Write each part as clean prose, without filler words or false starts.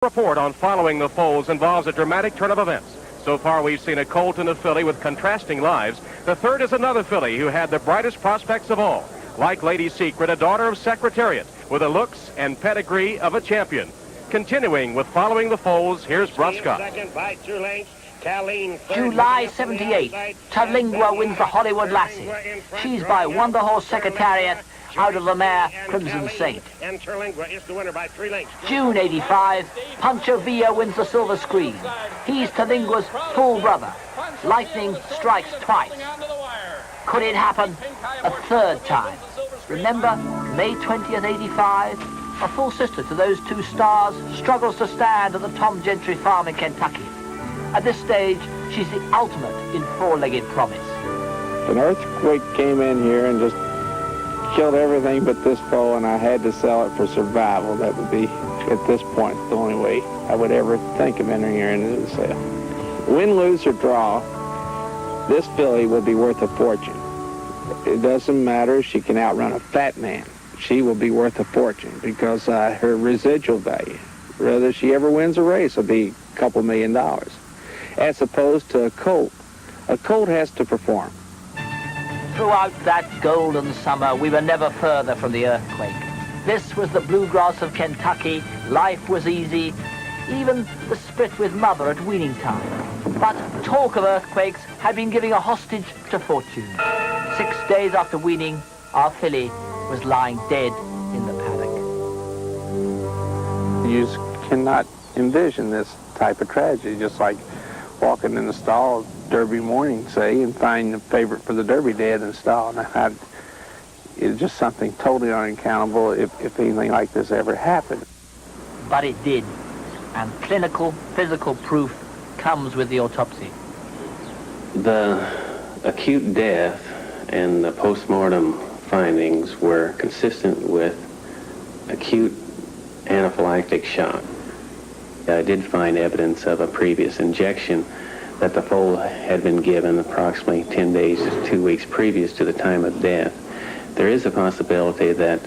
Report on following the foals involves a dramatic turn of events. So far, we've seen a colt and a filly with contrasting lives. The third is another filly who had the brightest prospects of all. Like Lady Secret, a daughter of Secretariat, with the looks and pedigree of a champion. Continuing with following the foals, here's Russ Scott. July 78, Terlingua wins the Hollywood Lassie. She's by Wonder Horse Secretariat out of the mare Crimson Saint. June 85, Pancho Villa wins the Silver Screen. He's Terlingua's full brother. Lightning strikes twice. Could it happen a third time? Remember, May 20th, 85? A full sister to those two stars struggles to stand at the Tom Gentry farm in Kentucky. At this stage, she's the ultimate in four-legged promise. An earthquake came in here and just killed everything but this foal, and I had to sell it for survival. That would be, at this point, the only way I would ever think of entering her into the sale. Win, lose, or draw, this filly will be worth a fortune. It doesn't matter. She can outrun a fat man. She will be worth a fortune because her residual value, whether she ever wins a race, will be a couple $1 million. As opposed to a colt has to perform. Throughout that golden summer, we were never further from the earthquake. This was the bluegrass of Kentucky. Life was easy, even the split with mother at weaning time. But talk of earthquakes had been giving a hostage to fortune. 6 days after weaning, our filly was lying dead in the paddock. You cannot envision this type of tragedy, just like walking in the stall Derby morning, say, and find the favorite for the Derby dead in the stall. And it's just something totally unaccountable if anything like this ever happened. But it did, and clinical, physical proof comes with the autopsy. The acute death and the postmortem findings were consistent with acute anaphylactic shock. I did find evidence of a previous injection that the foal had been given approximately 10 days to 2 weeks previous to the time of death. There is a possibility that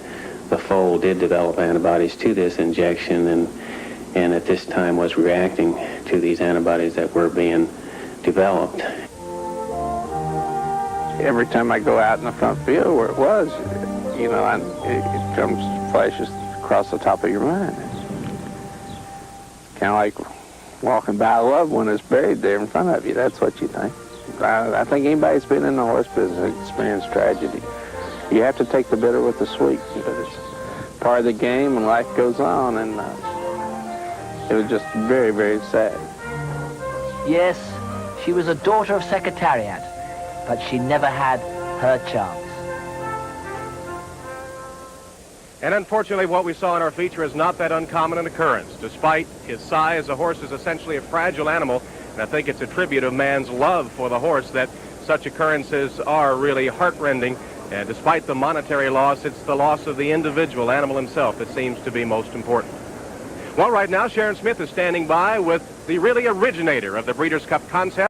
the foal did develop antibodies to this injection and at this time was reacting to these antibodies that were being developed. Every time I go out in the front field where it was, you know, it comes, flashes across the top of your mind. Kind of like walking by a loved one that's buried there in front of you. That's what you think. I think anybody that's been in the horse business experienced tragedy. You have to take the bitter with the sweet. But it's part of the game, and life goes on, and it was just very, very sad. Yes, she was a daughter of Secretariat, but she never had her chance. And unfortunately, what we saw in our feature is not that uncommon an occurrence. Despite his size, the horse is essentially a fragile animal, and I think it's a tribute of man's love for the horse that such occurrences are really heartrending. And despite the monetary loss, it's the loss of the individual animal himself that seems to be most important. Well, right now, Sharon Smith is standing by with the really originator of the Breeders' Cup concept.